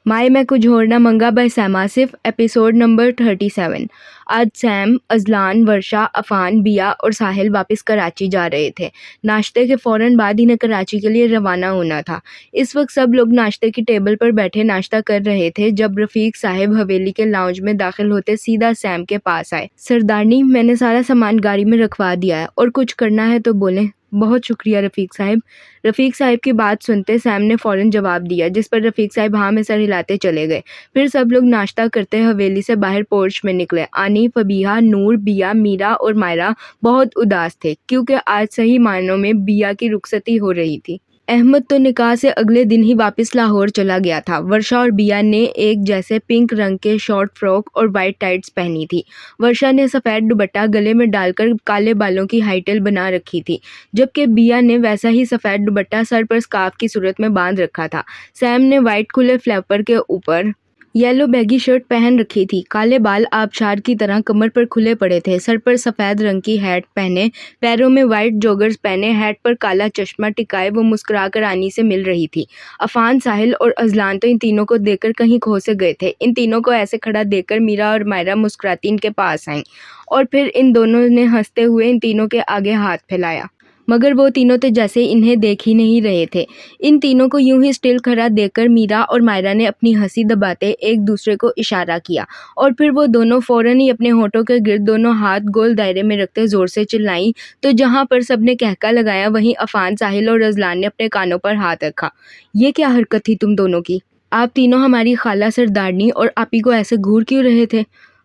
माए मैं कुछ और ना मंगा by Sam Asif episode number 37। आज सैम, अजलान, वर्षा, अफान, बिया और साहिल वापस कराची जा रहे थे। नाश्ते के फ़ौरन बाद इन्हें कराची के लिए रवाना होना था। इस वक्त सब लोग नाश्ते की टेबल पर बैठे नाश्ता कर रहे थे जब रफ़ीक साहब हवेली के लाउंज में दाखिल होते सीधा सैम के पास आए। सरदारनी, मैंने सारा सामान गाड़ी में रखवा दिया है और कुछ करना है तो बोलें। बहुत शुक्रिया रफ़ीक साहब। रफ़ीक साहब की बात सुनते सैम ने फ़ौरन जवाब दिया, जिस पर रफ़ीक साहब हाँ में सर हिलाते चले गए। फिर सब लोग नाश्ता करते हवेली से बाहर पोर्च में निकले। आनी, फबीहा, नूर, बिया, मीरा और मायरा बहुत उदास थे क्योंकि आज सही मायनों में बिया की रुखसती हो रही थी। अहमद तो निकाह से अगले दिन ही वापस लाहौर चला गया था। वर्षा और बिया ने एक जैसे पिंक रंग के शॉर्ट फ्रॉक और वाइट टाइट्स पहनी थी। वर्षा ने सफ़ेद दुपट्टा गले में डालकर काले बालों की हाईटेल बना रखी थी, जबकि बिया ने वैसा ही सफ़ेद दुपट्टा सर पर स्कार्फ की सूरत में बांध रखा था। सैम ने वाइट खुले फ्लैपर के ऊपर येलो बैगी शर्ट पहन रखी थी। काले बाल आबशार की तरह कमर पर खुले पड़े थे। सर पर सफ़ेद रंग की हैट पहने, पैरों में वाइट जॉगर्स पहने, हैट पर काला चश्मा टिकाए वो मुस्कुराकर आनी से मिल रही थी। अफान, साहिल और अजलान तो इन तीनों को देखकर कहीं खो से गए थे। इन तीनों को ऐसे खड़ा देखकर मीरा और मायरा मुस्कुराती इनके पास आईं और फिर इन दोनों ने हंसते हुए इन तीनों के आगे हाथ फैलाया, मगर वो तीनों तो जैसे इन्हें देख ही नहीं रहे थे। इन तीनों को यूं ही स्टिल खड़ा देखकर मीरा और मायरा ने अपनी हंसी दबाते एक दूसरे को इशारा किया और फिर वो दोनों फ़ौरन ही अपने होठों के गिर्द दोनों हाथ गोल दायरे में रखते ज़ोर से चिल्लाईं। तो जहाँ पर सबने कहका लगाया वहीं अफान, साहिल और रजलान ने अपने कानों पर हाथ रखा। ये क्या हरकत थी तुम दोनों की? आप तीनों हमारी खाला सरदारनी और आपी को ऐसे घूर क्यों रहे थे?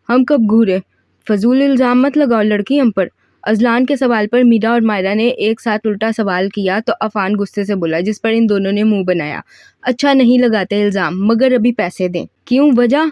हम कब घूरे? फजूल इल्ज़ाम मत लगाओ लड़की हम पर। अजलान के सवाल पर मीरा और मायरा ने एक साथ उल्टा सवाल किया तो अफान गुस्से से बोला, जिस पर इन दोनों ने मुंह बनाया। अच्छा, नहीं लगाते इल्ज़ाम, मगर अभी पैसे दें। क्यों, वजह?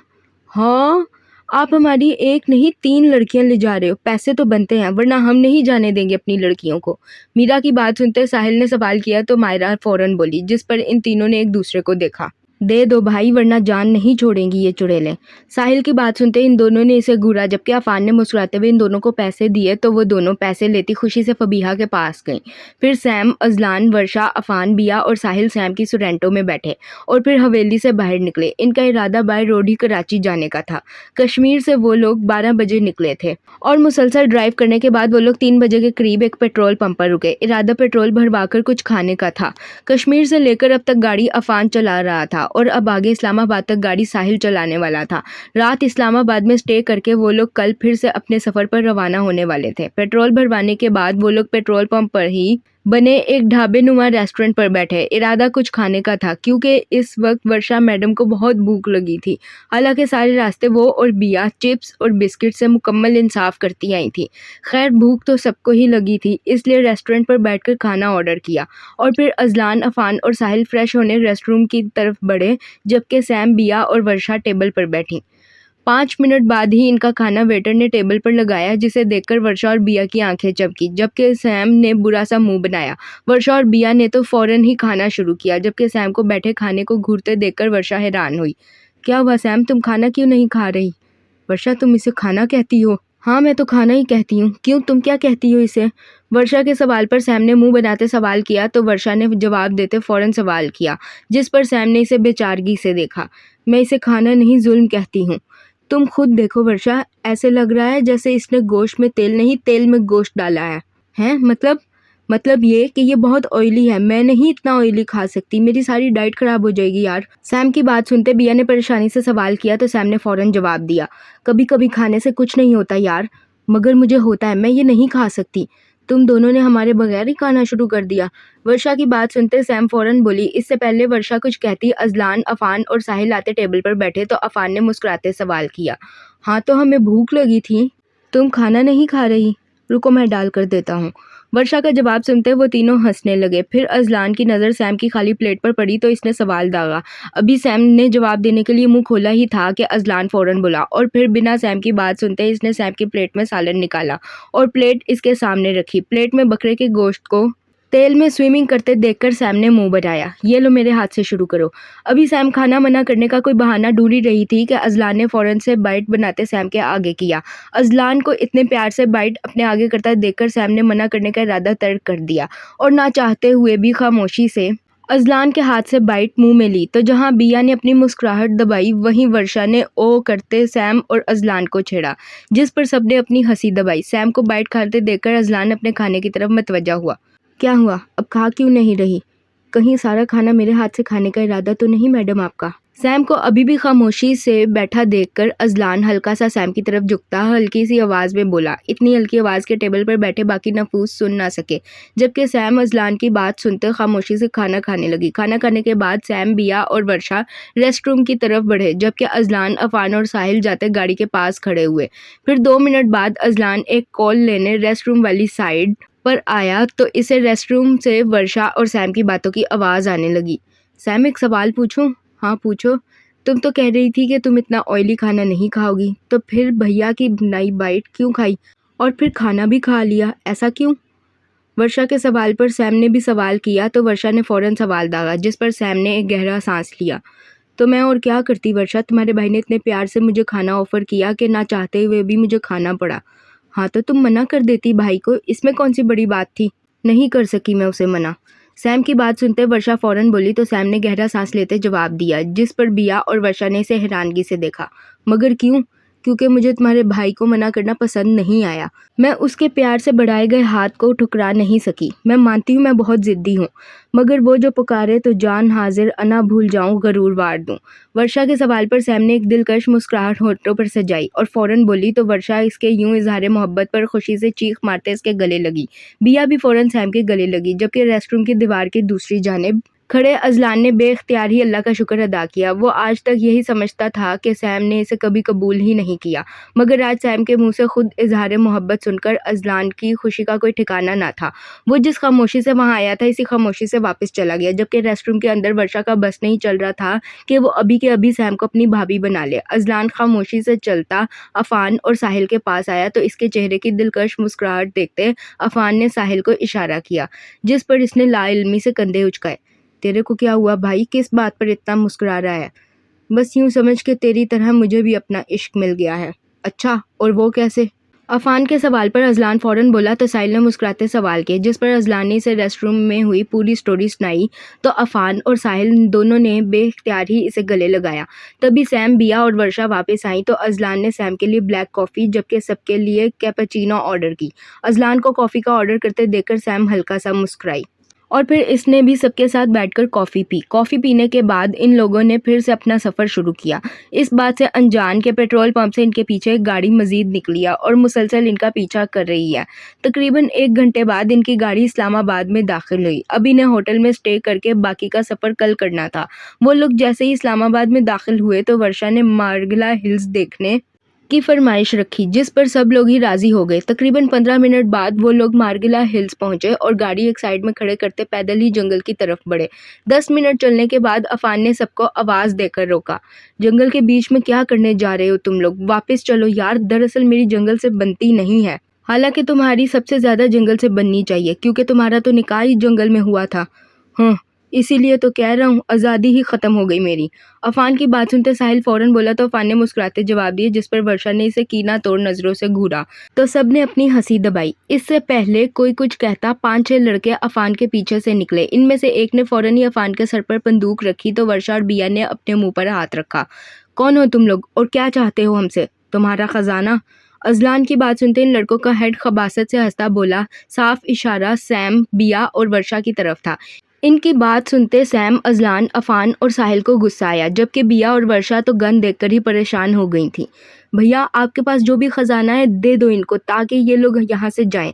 हाँ, आप हमारी एक नहीं 3 लड़कियां ले जा रहे हो, पैसे तो बनते हैं, वरना हम नहीं जाने देंगे अपनी लड़कियों को। मीरा की बात सुनते साहिल ने सवाल किया तो मायरा फ़ौरन बोली, जिस पर इन तीनों ने एक दूसरे को देखा। दे दो भाई, वरना जान नहीं छोड़ेंगी ये चुड़ैलें। साहिल की बात सुनते इन दोनों ने इसे घूरा, जबकि अफान ने मुस्कुराते हुए इन दोनों को पैसे दिए तो वो दोनों पैसे लेती खुशी से फबीहा के पास गईं। फिर सैम, अजलान, वर्षा, अफान, बिया और साहिल सैम की सुरेंटो में बैठे और फिर हवेली से बाहर निकले। इनका इरादा बाय रोड ही कराची जाने का था। कश्मीर से वो लोग 12 बजे निकले थे और मुसलसल ड्राइव करने के बाद वो लोग 3 बजे के करीब एक पेट्रोल पंप पर रुके। इरादा पेट्रोल भरवाकर कुछ खाने का था। कश्मीर से लेकर अब तक गाड़ी अफान चला रहा था और अब आगे इस्लामाबाद तक गाड़ी साहिल चलाने वाला था। रात इस्लामाबाद में स्टे करके वो लोग कल फिर से अपने सफ़र पर रवाना होने वाले थे। पेट्रोल भरवाने के बाद वो लोग पेट्रोल पंप पर ही बने एक ढाबे नुमा रेस्टोरेंट पर बैठे। इरादा कुछ खाने का था क्योंकि इस वक्त वर्षा मैडम को बहुत भूख लगी थी। हालांकि सारे रास्ते वो और बिया चिप्स और बिस्किट से मुकम्मल इंसाफ करती आई थी। खैर, भूख तो सबको ही लगी थी, इसलिए रेस्टोरेंट पर बैठकर खाना ऑर्डर किया और फिर अजलान, अफान और साहिल फ्रेश होने रेस्टरूम की तरफ बढ़े, जबकि सैम, बिया और वर्षा टेबल पर बैठी। 5 मिनट बाद ही इनका खाना वेटर ने टेबल पर लगाया, जिसे देखकर वर्षा और बिया की आंखें चमकी, जबकि सैम ने बुरा सा मुंह बनाया। वर्षा और बिया ने तो फौरन ही खाना शुरू किया, जबकि सैम को बैठे खाने को घूरते देखकर वर्षा हैरान हुई। क्या हुआ सैम, तुम खाना क्यों नहीं खा रही? वर्षा, तुम इसे खाना कहती हो? हाँ, मैं तो खाना ही कहती हूँ। क्यों, तुम क्या कहती हो इसे? वर्षा के सवाल पर सैम ने मुंह बनाते सवाल किया तो वर्षा ने जवाब देते फौरन सवाल किया, जिस पर सैम ने इसे बेचारगी से देखा। मैं इसे खाना नहीं, जुल्म कहती हूँ। तुम खुद देखो वर्षा, ऐसे लग रहा है जैसे इसने गोश्त में तेल नहीं, तेल में गोश्त डाला है। हैं? मतलब ये कि ये बहुत ऑयली है। मैं नहीं इतना ऑयली खा सकती, मेरी सारी डाइट खराब हो जाएगी यार। सैम की बात सुनते बिया ने परेशानी से सवाल किया तो सैम ने फौरन जवाब दिया, कभी कभी खाने से कुछ नहीं होता यार, मगर मुझे होता है, मैं ये नहीं खा सकती। तुम दोनों ने हमारे बगैर ही खाना शुरू कर दिया। वर्षा की बात सुनते सैम फौरन बोली। इससे पहले वर्षा कुछ कहती अजलान, अफान और साहिल आते टेबल पर बैठे तो अफान ने मुस्कुराते सवाल किया, हाँ तो हमें भूख लगी थी। तुम खाना नहीं खा रही? रुको मैं डाल कर देता हूँ। वर्षा का जवाब सुनते वो तीनों हंसने लगे। फिर अजलान की नज़र सैम की खाली प्लेट पर पड़ी तो इसने सवाल दागा। अभी सैम ने जवाब देने के लिए मुंह खोला ही था कि अजलान फौरन बोला और फिर बिना सैम की बात सुनते इसने सैम की प्लेट में सालन निकाला और प्लेट इसके सामने रखी। प्लेट में बकरे के गोश्त को तेल में स्विमिंग करते देखकर सैम ने मुंह बनाया। ये लो, मेरे हाथ से शुरू करो। अभी सैम खाना मना करने का कोई बहाना ढूंढ ही रही थी कि अजलान ने फौरन से बाइट बनाते सैम के आगे किया। अजलान को इतने प्यार से बाइट अपने आगे करता देखकर सैम ने मना करने का इरादा तर्क कर दिया और ना चाहते हुए भी खामोशी से अज़लान के हाथ से बाइट मुंह में ली तो जहां बिया ने अपनी मुस्कुराहट दबाई वहीं वर्षा ने ओ करते सैम और अज़लान को छेड़ा, जिस पर सबने अपनी हंसी दबाई। सैम को बाइट खाते देखकर अज़लान अपने खाने की तरफ मतवज्जा हुआ। क्या हुआ, अब खा क्यों नहीं रही? कहीं सारा खाना मेरे हाथ से खाने का इरादा तो नहीं मैडम आपका? सैम को अभी भी खामोशी से बैठा देखकर अज़लान हल्का सा सैम की तरफ झुकता हल्की सी आवाज़ में बोला। इतनी हल्की आवाज़ के टेबल पर बैठे बाकी नफूस सुन ना सके, जबकि सैम अज़लान की बात सुनते खामोशी से खाना खाने लगी। खाना खाने के बाद सैम, बिया और वर्षा रेस्ट रूम की तरफ बढ़े, जबकि अज़लान, अफ़ान और साहिल जाते गाड़ी के पास खड़े हुए। फिर 2 मिनट बाद अज़लान एक कॉल लेने रेस्ट रूम वाली साइड पर आया तो इसे रेस्ट रूम से वर्षा और सैम की बातों की आवाज़ आने लगी। सैम, एक सवाल पूछूं? हाँ पूछो। तुम तो कह रही थी कि तुम इतना ऑयली खाना नहीं खाओगी, तो फिर भैया की नई बाइट क्यों खाई और फिर खाना भी खा लिया, ऐसा क्यों? वर्षा के सवाल पर सैम ने भी सवाल किया तो वर्षा ने फौरन सवाल दागा, जिस पर सैम ने एक गहरा सांस लिया। तो मैं और क्या करती वर्षा, तुम्हारे भाई ने इतने प्यार से मुझे खाना ऑफर किया कि ना चाहते हुए भी मुझे खाना पड़ा। हाँ तो तुम मना कर देती भाई को, इसमें कौन सी बड़ी बात थी? नहीं कर सकी मैं उसे मना। सैम की बात सुनते वर्षा फौरन बोली तो सैम ने गहरा सांस लेते जवाब दिया, जिस पर बिया और वर्षा ने इसे हैरानगी से देखा। मगर क्यों? क्योंकि मुझे तुम्हारे भाई को मना करना पसंद नहीं आया। मैं उसके प्यार से बढ़ाए गए हाथ को ठुकरा नहीं सकी। मैं मानती हूँ मैं बहुत ज़िद्दी हूँ, मगर वो जो पुकारे तो जान हाजिर अना भूल जाऊँ गरूर वार दूँ। वर्षा के सवाल पर सैम ने एक दिलकश मुस्कुराहट होठों पर सजाई और फौरन बोली तो वर्षा इसके यूं इजहार मोहब्बत पर खुशी से चीख मारते इसके गले लगी। बिया भी फौरन सैम के गले लगी, जबकि रेस्टरूम की दीवार की दूसरी जानिब खड़े अज़लान ने बेख्तियार ही अल्लाह का शुक्र अदा किया। वो आज तक यही समझता था कि सैम ने इसे कभी कबूल ही नहीं किया, मगर आज सैम के मुंह से खुद इजहार मोहब्बत सुनकर अज़लान की खुशी का कोई ठिकाना ना था। वो जिस खामोशी से वहाँ आया था इसी खामोशी से वापस चला गया, जबकि रेस्टरूम के अंदर वर्षा का बस नहीं चल रहा था कि वो अभी के अभी सैम को अपनी भाभी बना ले। अज़लान खामोशी से चलता अफ़ान और साहिल के पास आया तो इसके चेहरे की दिलकश मुस्कुराहट देखते अफ़ान ने साहिल को इशारा किया, जिस पर इसने लाइल्मी से कंधे उचकाए। तेरे को क्या हुआ भाई, किस बात पर इतना मुस्कुरा रहा है? बस यूं समझ के तेरी तरह मुझे भी अपना इश्क मिल गया है। अच्छा, और वो कैसे? अफ़ान के सवाल पर अज़लान फ़ौरन बोला तो साहिल ने मुस्कुराते सवाल किए, जिस पर अज़लान ने इसे रेस्टरूम में हुई पूरी स्टोरी सुनाई तो अफ़ान और साहिल दोनों ने बेख्तियार ही इसे गले लगाया। तभी सैम, बिया और वर्षा वापस आई तो अज़लान ने सैम के लिए ब्लैक कॉफ़ी जबकि सबके लिए कैपेचिनो ऑर्डर की। अज़लान को कॉफ़ी का ऑर्डर करते देखकर सैम हल्का सा मुस्कुराई और फिर इसने भी सबके साथ बैठकर कॉफ़ी पी। कॉफ़ी पीने के बाद इन लोगों ने फिर से अपना सफ़र शुरू किया, इस बात से अनजान के पेट्रोल पंप से इनके पीछे एक गाड़ी मज़ीद निकली है और मुसलसल इनका पीछा कर रही है। तकरीबन 1 घंटे बाद इनकी गाड़ी इस्लामाबाद में दाखिल हुई। अब इन्हें होटल में स्टे करके बाकी का सफ़र कल करना था। वो लोग जैसे ही इस्लामाबाद में दाखिल हुए तो वर्षा ने मार्गिला हिल्स देखने की फरमाइश रखी, जिस पर सब लोग ही राजी हो गए। तकरीबन 15 मिनट बाद वो लोग मार्गिला हिल्स पहुंचे और गाड़ी एक साइड में खड़े करते पैदल ही जंगल की तरफ बढ़े। 10 मिनट चलने के बाद अफ़ान ने सबको आवाज़ देकर रोका। जंगल के बीच में क्या करने जा रहे हो तुम लोग? वापस चलो यार, दरअसल मेरी जंगल से बनती नहीं है। हालांकि तुम्हारी सबसे ज़्यादा जंगल से बननी चाहिए, क्योंकि तुम्हारा तो निकाह ही जंगल में हुआ था। हाँ, इसीलिए तो कह रहा हूँ, आज़ादी ही ख़त्म हो गई मेरी। अफ़ान की बात सुनते साहिल फ़ौरन बोला तो अफ़ान ने मुस्कुराते जवाब दिए, जिस पर वर्षा ने इसे कीना तोड़ नज़रों से घूरा तो सब ने अपनी हंसी दबाई। इससे पहले कोई कुछ कहता 5-6 लड़के अफ़ान के पीछे से निकले। इनमें से एक ने फ़ौरन ही अफ़ान के सर पर बंदूक रखी तो वर्षा और बिया ने अपने मुंह पर हाथ रखा। कौन हो तुम लोग और क्या चाहते हो हमसे? तुम्हारा ख़जाना? अज़लान की बात सुनते इन लड़कों का हेड खबासत से हंसता बोला। साफ इशारा सैम, बिया और वर्षा की तरफ था। इनकी बात सुनते सैम, अज़लान, अफ़ान और साहिल को गुस्सा आया, जबकि बिया और वर्षा तो गन देखकर ही परेशान हो गई थी। भैया, आपके पास जो भी ख़जाना है दे दो इनको ताकि ये लोग यहाँ से जाएं।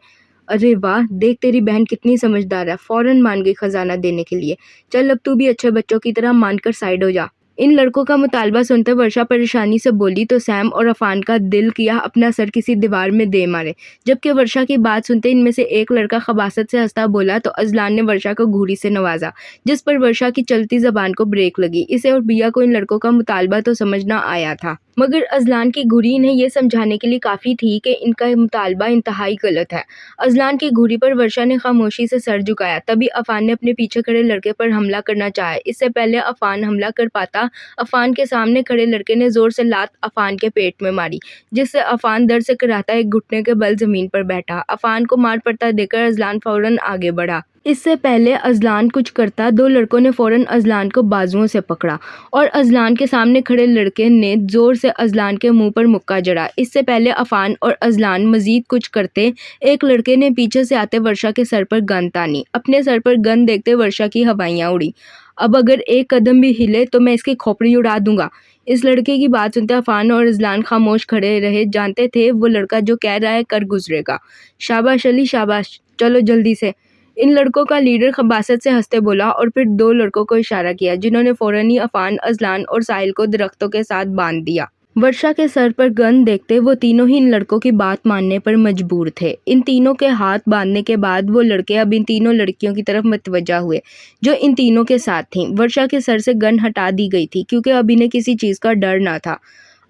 अरे वाह, देख तेरी बहन कितनी समझदार है, फ़ौरन मान गई ख़जाना देने के लिए। चल अब तू भी अच्छे बच्चों की तरह मानकर साइड हो जा। इन लड़कों का मुतालबा सुनते वर्षा परेशानी से बोली तो सैम और अफ़ान का दिल किया अपना सर किसी दीवार में दे मारे, जबकि वर्षा की बात सुनते इनमें से एक लड़का खबासत से हंसता बोला तो अज़लान ने वर्षा को घूरी से नवाजा, जिस पर वर्षा की चलती ज़बान को ब्रेक लगी। इसे और बिया को इन लड़कों का मुतालबा तो समझ ना आया था, मगर अज़लान की घूरी इन्हें यह समझाने के लिए काफ़ी थी कि इनका मुतालबा इंतहाई गलत है। अज़लान की घूरी पर वर्षा ने खामोशी से सर झुकाया। तभी अफ़ान ने अपने पीछे खड़े लड़के पर हमला करना चाहा। इससे पहले अफ़ान हमला कर पाता बोला। अफान के सामने खड़े लड़के ने जोर से लात अफान के पेट में मारी, जिससे अफान दर्द से कराहता एक घुटने के बल जमीन पर बैठा। अफान को मार पड़ता देखकर अजलान फौरन आगे बढ़ा। इससे पहले अजलान कुछ करता, दो लड़कों ने फौरन अजलान को बाजुओं से पकड़ा और अजलान के सामने खड़े लड़के ने जोर से अजलान के मुंह पर मुक्का जड़ा। इससे पहले अफान और अजलान मजीद कुछ करते, एक लड़के ने पीछे से आते वर्षा के सर पर गन तानी। अपने सर पर गन देखते वर्षा की हवाइयां उड़ी। अब अगर एक कदम भी हिले तो मैं इसकी खोपड़ी उड़ा दूंगा। इस लड़के की बात सुनते अफान और अजलान खामोश खड़े रहे। जानते थे वो लड़का जो कह रहा है कर गुजरेगा। शाबाश अली शाबाश, चलो जल्दी से। इन लड़कों का लीडर खबासत से हंसते बोला और फिर दो लड़कों को इशारा किया, जिन्होंने फौरन ही अफान, अजलान और साहिल को दरख्तों के साथ बांध दिया। वर्षा के सर पर गन देखते वो तीनों ही इन लड़कों की बात मानने पर मजबूर थे। इन तीनों के हाथ बांधने के बाद वो लड़के अब इन तीनों लड़कियों की तरफ मतवज्जा हुए जो इन तीनों के साथ थीं। वर्षा के सर से गन हटा दी गई थी क्योंकि अब इन्हें किसी चीज़ का डर ना था।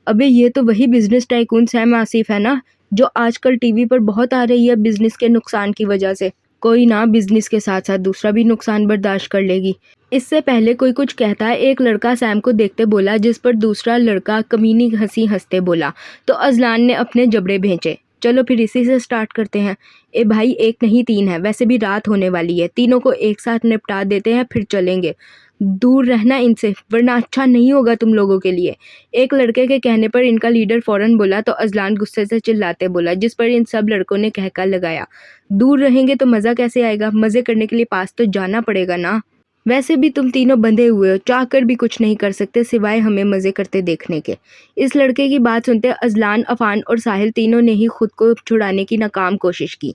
अबे ये तो वही बिजनेस टाइकून सैम आसिफ है ना, जो आजकल टीवी पर बहुत आ रही है बिजनेस के नुकसान की वजह से। कोई ना, बिजनेस के साथ साथ दूसरा भी नुकसान बर्दाश्त कर लेगी। इससे पहले कोई कुछ कहता है, एक लड़का सैम को देखते बोला, जिस पर दूसरा लड़का कमीनी हंसी हंसते बोला। तो अजलान ने अपने जबड़े भेजे। चलो फिर इसी से स्टार्ट करते हैं। ए भाई, एक नहीं तीन है, वैसे भी रात होने वाली है, तीनों को एक साथ निपटा देते हैं फिर चलेंगे। दूर रहना इनसे, वरना अच्छा नहीं होगा तुम लोगों के लिए। एक लड़के के कहने पर इनका लीडर फौरन बोला तो अजलान गुस्से से चिल्लाते बोला, जिस पर इन सब लड़कों ने कहका लगाया, दूर रहेंगे तो मज़ा कैसे आएगा, मज़े करने के लिए पास तो जाना पड़ेगा ना। वैसे भी तुम तीनों बंधे हुए हो, चाह कर भी कुछ नहीं कर सकते सिवाय हमें मज़े करते देखने के। इस लड़के की बात सुनते अजलान, अफान और साहिल तीनों ने ही खुद को छुड़ाने की नाकाम कोशिश की,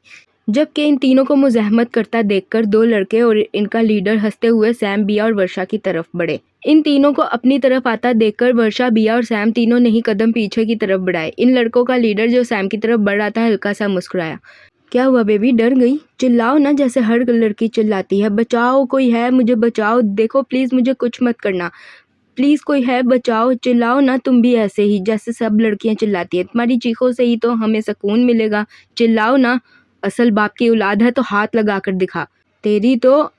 जबकि इन तीनों को मुज़ाहमत करता देखकर दो लड़के और इनका लीडर हंसते हुए सैम, बिया और वर्षा की तरफ बढ़े। इन तीनों को अपनी तरफ आता देखकर वर्षा, बिया और सैम तीनों ने ही कदम पीछे की तरफ बढ़ाए। इन लड़कों का लीडर जो सैम की तरफ बढ़ रहा था हल्का सा मुस्कुराया। क्या हुआ बेबी, डर गई? चिल्लाओ ना जैसे हर लड़की चिल्लाती है। बचाओ, कोई है, मुझे बचाओ। देखो प्लीज़, मुझे कुछ मत करना। प्लीज़ कोई है, बचाओ। चिल्लाओ ना तुम भी ऐसे ही जैसे सब लड़कियां चिल्लाती है। तुम्हारी चीखों से ही तो हमें सुकून मिलेगा। चिल्लाओ ना। असल बाप की औलाद है तो हाथ लगा कर दिखा। तेरी तो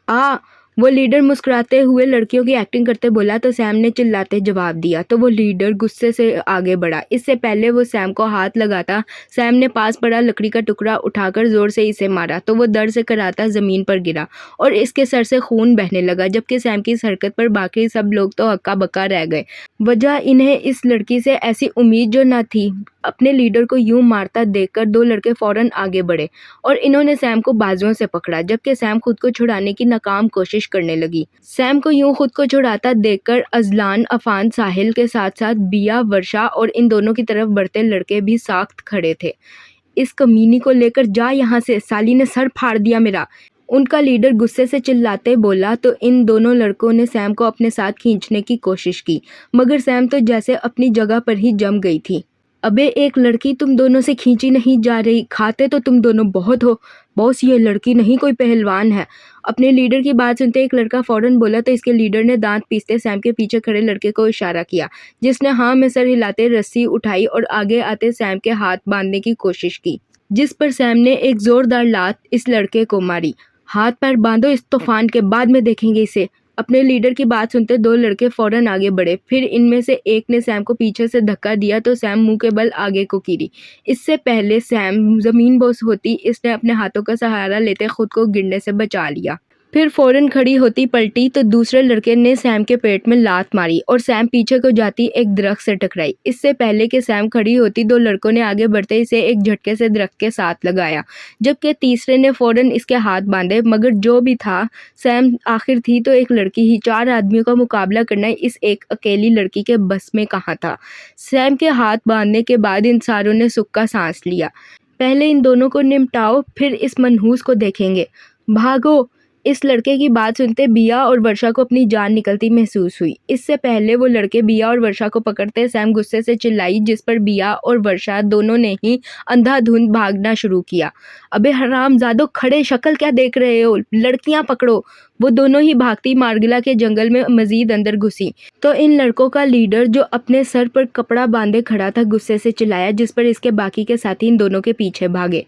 वो लीडर मुस्कुराते हुए लड़कियों की एक्टिंग करते बोला तो सैम ने चिल्लाते जवाब दिया। तो वो लीडर गुस्से से आगे बढ़ा। इससे पहले वो सैम को हाथ लगाता, सैम ने पास पड़ा लकड़ी का टुकड़ा उठाकर जोर से इसे मारा तो वो दर्द से कराहता ज़मीन पर गिरा और इसके सर से खून बहने लगा, जबकि सैम की इस हरकत पर बाकी सब लोग तो हक्का बक्का रह गए। वजह इन्हें इस लड़की से ऐसी उम्मीद जो न थी। अपने लीडर को यूं मारता देखकर दो लड़के फौरन आगे बढ़े और इन्होंने सैम को बाजुओं से पकड़ा, जबकि सैम खुद को छुड़ाने की नाकाम कोशिश करने लगी। सैम को यूं खुद को छुड़ाता देखकर अजलान, अफान, साहिल के साथ साथ बिया, वर्षा और इन दोनों की तरफ बढ़ते लड़के भी साख्त खड़े थे। इस कमीनी को लेकर जा यहाँ से, साली ने सर फाड़ दिया मेरा। उनका लीडर गुस्से से चिल्लाते बोला तो इन दोनों लड़कों ने सैम को अपने साथ खींचने की कोशिश की, मगर सैम तो जैसे अपनी जगह पर ही जम गई थी। अबे एक लड़की तुम दोनों से खींची नहीं जा रही, खाते तो तुम दोनों बहुत हो। बॉस, ये लड़की नहीं कोई पहलवान है। अपने लीडर की बात सुनते एक लड़का फौरन बोला तो इसके लीडर ने दांत पीसते सैम के पीछे खड़े लड़के को इशारा किया, जिसने हाँ में सर हिलाते रस्सी उठाई और आगे आते सैम के हाथ बांधने की कोशिश की, जिस पर सैम ने एक जोरदार लात इस लड़के को मारी। हाथ पैर बांधो, इस तूफान के बाद में देखेंगे इसे। अपने लीडर की बात सुनते दो लड़के फौरन आगे बढ़े। फिर इनमें से एक ने सैम को पीछे से धक्का दिया तो सैम मुंह के बल आगे को गिरी। इससे पहले सैम जमीन बोस होती, इसने अपने हाथों का सहारा लेते खुद को गिरने से बचा लिया। फिर फौरन खड़ी होती पलटी तो दूसरे लड़के ने सैम के पेट में लात मारी और सैम पीछे को जाती एक दरख्त से टकराई। इससे पहले कि सैम खड़ी होती दो लड़कों ने आगे बढ़ते इसे एक झटके से दरख्त के साथ लगाया, जबकि तीसरे ने फौरन इसके हाथ बांधे। मगर जो भी था, सैम आखिर थी तो एक लड़की ही, 4 आदमियों का मुकाबला करना इस एक अकेली लड़की के बस में कहाँ था। सैम के हाथ बांधने के बाद इन सारों ने सुक्का सांस लिया। पहले इन दोनों को निपटाओ, फिर इस मनहूस को देखेंगे। भागो। इस लड़के की बात सुनते बिया और वर्षा को अपनी जान निकलती महसूस हुई। इससे पहले वो लड़के बिया और वर्षा को पकड़ते सैम गुस्से से चिल्लाई, जिस पर बिया और वर्षा दोनों ने ही अंधाधुंध भागना शुरू किया। अबे हरामजादो, खड़े शक्ल क्या देख रहे हो, लड़कियां पकड़ो। वो दोनों ही भागती मारगिला के जंगल में मजीद अंदर घुसी तो इन लड़कों का लीडर जो अपने सर पर कपड़ा बांधे खड़ा था गुस्से से चिल्लाया, जिस पर इसके बाकी के साथी इन दोनों के पीछे भागे।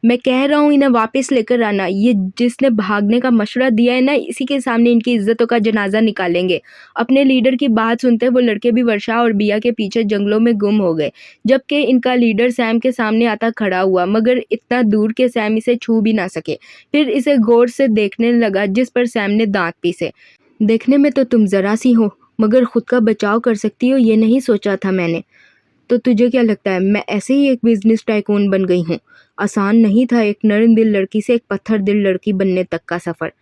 मैं कह रहा हूँ इन्हें वापस लेकर आना। ये जिसने भागने का मशवरा दिया है ना, इसी के सामने इनकी इज्जतों का जनाजा निकालेंगे। अपने लीडर की बात सुनते वो लड़के भी वर्षा और बिया के पीछे जंगलों में गुम हो गए, जबकि इनका लीडर सैम के सामने आता खड़ा हुआ, मगर इतना दूर के सैम इसे छू भी ना सके। फिर इसे गौर से देखने लगा, जिस पर सैम ने दांत पीसे। देखने में तो तुम जरा सी हो, मगर खुद का बचाव कर सकती हो ये नहीं सोचा था मैंने। तो तुझे क्या लगता है मैं ऐसे ही एक बिजनेस टाइकून बन गई हूँ? आसान नहीं था एक नरम दिल लड़की से एक पत्थर दिल लड़की बनने तक का सफ़र।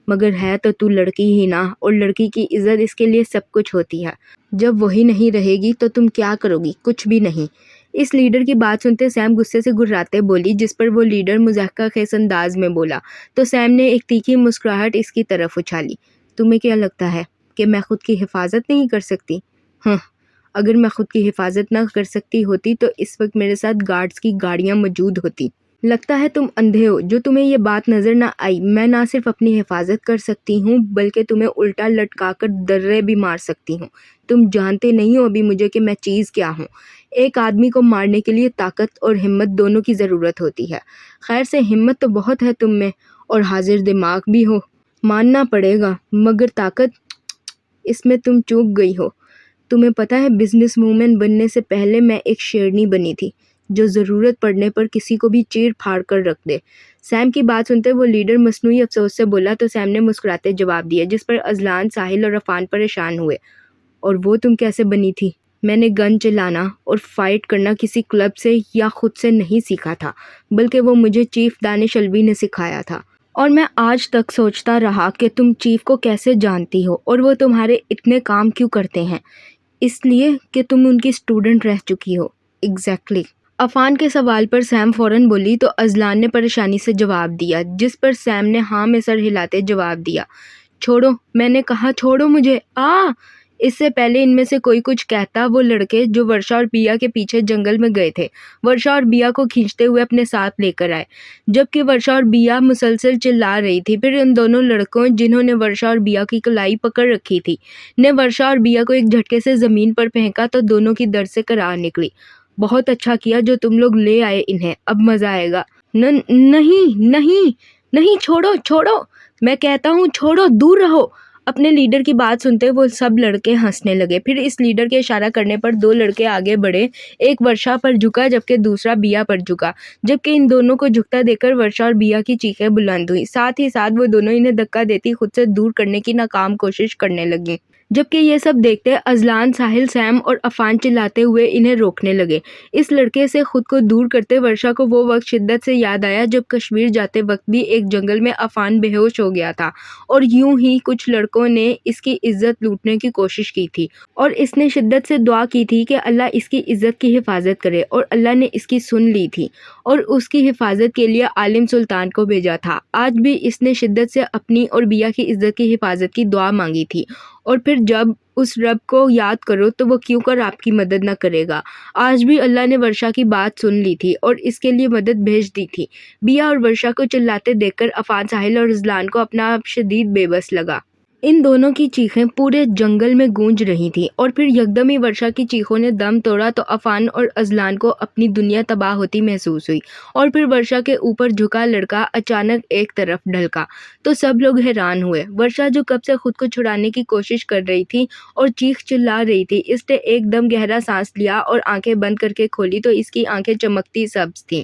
मगर है तो तू लड़की ही ना, और लड़की की इज्जत इसके लिए सब कुछ होती है। जब वही नहीं रहेगी तो तुम क्या करोगी? कुछ भी नहीं। इस लीडर की बात सुनते सैम गुस्से से गुर्राते बोली, जिस पर वो लीडर मज़ाक़ खेज़ अंदाज में बोला। तो सैम ने एक तीखी मुस्कुराहट इसकी तरफ उछाली। तुम्हें क्या लगता है कि मैं खुद की हिफाजत नहीं कर सकती? हाँ, अगर मैं खुद की हिफाजत ना कर सकती होती तो इस वक्त मेरे साथ गार्ड्स की गाड़ियाँ मौजूद होती। लगता है तुम अंधे हो जो तुम्हें ये बात नज़र ना आई। मैं ना सिर्फ अपनी हिफाजत कर सकती हूँ बल्कि तुम्हें उल्टा लटका कर दर्रे भी मार सकती हूँ। तुम जानते नहीं हो अभी मुझे कि मैं चीज़ क्या हूँ। एक आदमी को मारने के लिए ताकत और हिम्मत दोनों की ज़रूरत होती है। खैर से हिम्मत तो बहुत है तुम में, और हाजिर दिमाग भी हो, मानना पड़ेगा, मगर ताकत, इसमें तुम चूक गई हो। तुम्हें पता है बिजनेस वूमेन बनने से पहले मैं एक शेरनी बनी थी, जो ज़रूरत पड़ने पर किसी को भी चीर फाड़ कर रख दे। सैम की बात सुनते वो लीडर मसनूई अफसोस से बोला, तो सैम ने मुस्कुराते जवाब दिया, जिस पर अजलान, साहिल और अफान परेशान हुए। और वो तुम कैसे बनी थी? मैंने गन चलाना और फाइट करना किसी क्लब से या खुद से नहीं सीखा था, बल्कि वो मुझे चीफ दानिश अल्वी ने सिखाया था। और मैं आज तक सोचता रहा कि तुम चीफ को कैसे जानती हो और वो तुम्हारे इतने काम क्यों करते हैं। इसलिए कि तुम उनकी स्टूडेंट रह चुकी हो। एग्जैक्टली। अफान के सवाल पर सैम फ़ौरन बोली, तो अजलान ने परेशानी से जवाब दिया, जिस पर सैम ने हाँ में सर हिलाते जवाब दिया। छोड़ो, मैंने कहा छोड़ो मुझे। इससे पहले इनमें से कोई कुछ कहता, वो लड़के जो वर्षा और बिया के पीछे जंगल में गए थे वर्षा और बिया को खींचते हुए अपने साथ लेकर आए, जबकि वर्षा और बिया मुसलसल चिल्ला रही थी। फिर इन दोनों लड़कों जिन्होंने वर्षा और बिया की कलाई पकड़ रखी थी ने वर्षा और बिया को एक झटके से ज़मीन पर फेंका, तो दोनों की दर्द से करार निकली। बहुत अच्छा किया जो तुम लोग ले आए इन्हें, अब मज़ा आएगा। नहीं नहीं नहीं, छोड़ो छोड़ो, मैं कहता हूँ छोड़ो, दूर रहो। अपने लीडर की बात सुनते वो सब लड़के हंसने लगे। फिर इस लीडर के इशारा करने पर दो लड़के आगे बढ़े। एक वर्षा पर झुका जबकि दूसरा बिया पर झुका, जबकि इन दोनों को झुकता देखकर वर्षा और बिया की चीखें बुलंद हुई। साथ ही साथ वो दोनों इन्हें धक्का देती खुद से दूर करने की नाकाम कोशिश करने लगी। जबकि ये सब देखते अजलान, साहिल, सैम और अफान चिल्लाते हुए इन्हें रोकने लगे। इस लड़के से खुद को दूर करते वर्षा को वो वक्त शिद्दत से याद आया जब कश्मीर जाते वक्त भी एक जंगल में अफान बेहोश हो गया था, और यूं ही कुछ लड़कों ने इसकी इज्जत लूटने की कोशिश की थी, और इसने शिद्दत से दुआ की थी कि अल्लाह इसकी इज्जत की हिफाजत करे, और अल्लाह ने इसकी सुन ली थी और उसकी हिफाजत के लिए आलिम सुल्तान को भेजा था। आज भी इसने शिद्दत से अपनी और बिया की इज्जत की हिफाजत की दुआ मांगी थी, और फिर जब उस रब को याद करो तो वो क्यों कर आपकी मदद न करेगा। आज भी अल्लाह ने वर्षा की बात सुन ली थी और इसके लिए मदद भेज दी थी। बिया और वर्षा को चिल्लाते देखकर अफान, साहिल और रिजलान को अपना आप शदीद बेबस लगा। इन दोनों की चीखें पूरे जंगल में गूंज रही थीं, और फिर यकदम ही वर्षा की चीखों ने दम तोड़ा तो अफान और अजलान को अपनी दुनिया तबाह होती महसूस हुई। और फिर वर्षा के ऊपर झुका लड़का अचानक एक तरफ ढलका, तो सब लोग हैरान हुए। वर्षा जो कब से खुद को छुड़ाने की कोशिश कर रही थी और चीख चिल्ला रही थी, इसने एकदम गहरा सांस लिया और आंखें बंद करके खोली तो इसकी आंखें चमकती सब्ज थीं।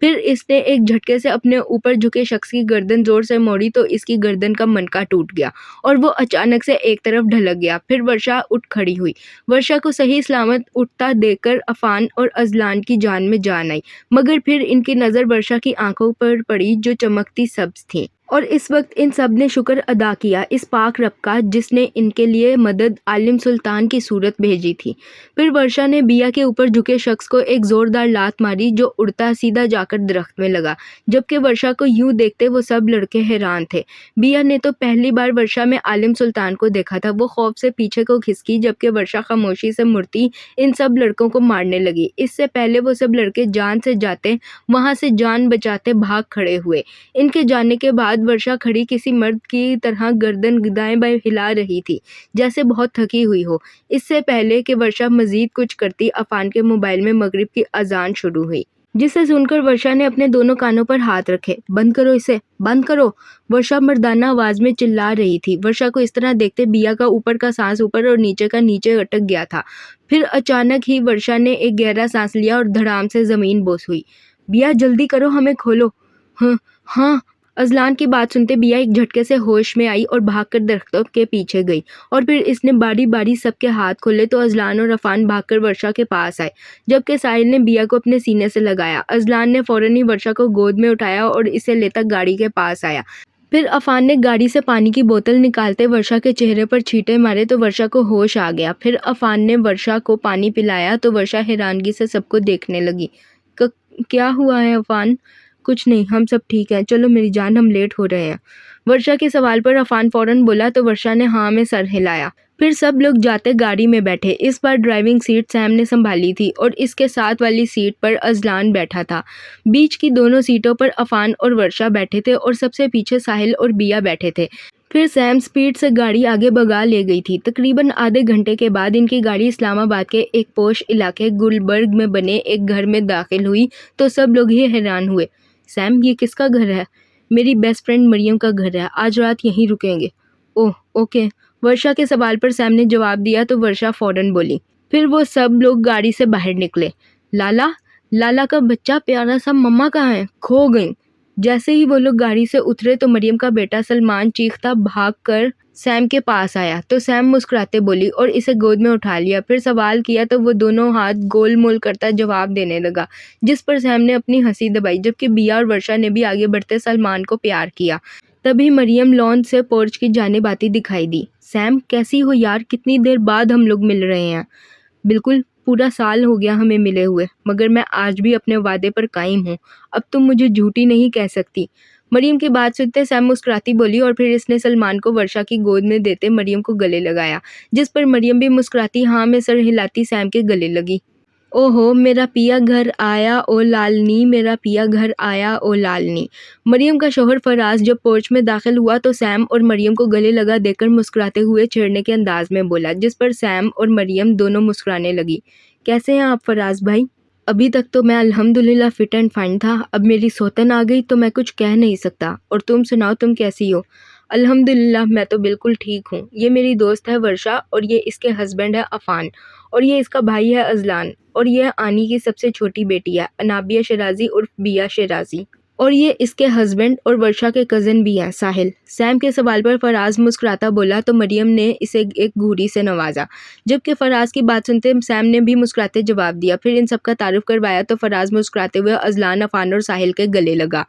फिर इसने एक झटके से अपने ऊपर झुके शख्स की गर्दन जोर से मोड़ी तो इसकी गर्दन का मनका टूट गया और वो अचानक से एक तरफ ढलक गया। फिर वर्षा उठ खड़ी हुई। वर्षा को सही सलामत उठता देखकर अफान और अजलान की जान में जान आई, मगर फिर इनकी नज़र वर्षा की आंखों पर पड़ी जो चमकती सब्ज थी, और इस वक्त इन सब ने शुक्र अदा किया इस पाक रब का जिसने इनके लिए मदद आलिम सुल्तान की सूरत भेजी थी। फिर वर्षा ने बिया के ऊपर झुके शख्स को एक ज़ोरदार लात मारी जो उड़ता सीधा जाकर दरख्त में लगा, जबकि वर्षा को यूं देखते वो सब लड़के हैरान थे। बिया ने तो पहली बार वर्षा में आलिम सुल्तान को देखा था। वो खौफ से पीछे को खिसकी जबकि वर्षा खामोशी से मुड़ती इन सब लड़कों को मारने लगी। इससे पहले वो सब लड़के जान से जाते वहाँ से जान बचाते भाग खड़े हुए। इनके जाने के बाद वर्षा खड़ी किसी मर्द की तरह गर्दन दाएं बाएं हिला रही थी, जैसे बहुत थकी हुई हो। इससे पहले कि वर्षा मजीद कुछ करती, अफान के मोबाइल में मगरिब की अजान शुरू हुई। जिसे सुनकर वर्षा ने अपने दोनों कानों पर हाथ रखे। बंद करो इसे, बंद करो, वर्षा मर्दाना आवाज में चिल्ला रही थी। वर्षा को इस तरह देखते बिया का ऊपर का सांस ऊपर और नीचे का नीचे अटक गया था। फिर अचानक ही वर्षा ने एक गहरा सांस लिया और धड़ाम से जमीन बोस हुई। बिया जल्दी करो, हमें खोलो। हाँ हाँ। अजलान की बात सुनते बिया एक झटके से होश में आई और भागकर दरख्तों के पीछे गई और फिर इसने बारी बारी सबके हाथ खोले तो अजलान और अफान भागकर वर्षा के पास आए, जबकि साहिल ने बिया को अपने सीने से लगाया। अजलान ने फौरन ही वर्षा को गोद में उठाया और इसे लेकर गाड़ी के पास आया। फिर अफान ने गाड़ी से पानी की बोतल निकालते वर्षा के चेहरे पर छींटे मारे तो वर्षा को होश आ गया। फिर अफान ने वर्षा को पानी पिलाया तो वर्षा हैरानगी से सबको देखने लगी। क्या हुआ है अफान? कुछ नहीं, हम सब ठीक हैं, चलो मेरी जान, हम लेट हो रहे हैं। वर्षा के सवाल पर अफान फौरन बोला तो वर्षा ने हाँ में सर हिलाया। फिर सब लोग जाते गाड़ी में बैठे। इस बार ड्राइविंग सीट सैम ने संभाली थी और इसके साथ वाली सीट पर अजलान बैठा था। बीच की दोनों सीटों पर अफान और वर्षा बैठे थे और सबसे पीछे साहिल और बिया बैठे थे। फिर सैम स्पीड से गाड़ी आगे भगा ले गई थी। तकरीबन आधे घंटे के बाद इनकी गाड़ी इस्लामाबाद के एक पोश इलाके गुलबर्ग में बने एक घर में दाखिल हुई तो सब लोग ही हैरान हुए। सैम, ये किसका घर है? मेरी बेस्ट फ्रेंड मरियम का घर है, आज रात यहीं रुकेंगे। ओह ओके, वर्षा के सवाल पर सैम ने जवाब दिया तो वर्षा फौरन बोली। फिर वो सब लोग गाड़ी से बाहर निकले। लाला, लाला का बच्चा प्यारा सा मम्मा कहाँ है? खो गई। जैसे ही वो लोग गाड़ी से उतरे तो मरियम का बेटा सलमान चीखता भागकर सैम के पास आया तो सैम मुस्कुराते बोली और इसे गोद में उठा लिया। फिर सवाल किया तो वो दोनों हाथ गोल मोल करता जवाब देने लगा, जिस पर सैम ने अपनी हंसी दबाई, जबकि बिया और वर्षा ने भी आगे बढ़ते सलमान को प्यार किया। तभी मरियम लॉन से पोर्च की जानिब आती दिखाई दी। सैम, कैसी हो यार, कितनी देर बाद हम लोग मिल रहे हैं। बिल्कुल, पूरा साल हो गया हमें मिले हुए, मगर मैं आज भी अपने वादे पर कायम हूँ। अब तुम मुझे झूठी नहीं कह सकती। मरियम की बात सुनते सैम मुस्कुराती बोली और फिर इसने सलमान को वर्षा की गोद में देते मरियम को गले लगाया, जिस पर मरियम भी मुस्कुराती हाँ में सर हिलाती सैम के गले लगी। ओहो, मेरा पिया घर आया ओ लालनी, मेरा पिया घर आया ओ लालनी। मरियम का शौहर फराज जब पोर्च में दाखिल हुआ तो सैम और मरियम को गले लगा देकर मुस्कुराते हुए छेड़ने के अंदाज में बोला, जिस पर सैम और मरियम दोनों मुस्कुराने लगी। कैसे हैं आप फराज भाई? अभी तक तो मैं अल्हम्दुलिल्लाह फिट एंड फाइन था, अब मेरी सौतन आ गई तो मैं कुछ कह नहीं सकता। और तुम सुनाओ, तुम कैसी हो? अल्हम्दुलिल्लाह मैं तो बिल्कुल ठीक हूँ। ये मेरी दोस्त है वर्षा और ये इसके हस्बैंड है अफान और ये इसका भाई है अजलान और ये आनी की सबसे छोटी बेटी है अनाबिया शराजी उर्फ बिया शराजी और ये इसके हस्बैंड और वर्षा के कज़न भी हैं साहिल। सैम के सवाल पर फराज मुस्कुराता बोला तो मरियम ने इसे एक घूरी से नवाजा, जबकि फराज की बात सुनते सैम ने भी मुस्कुराते जवाब दिया। फिर इन सबका तारुफ करवाया तो फराज मुस्कुराते हुए अजलान, अफान और साहिल के गले लगा।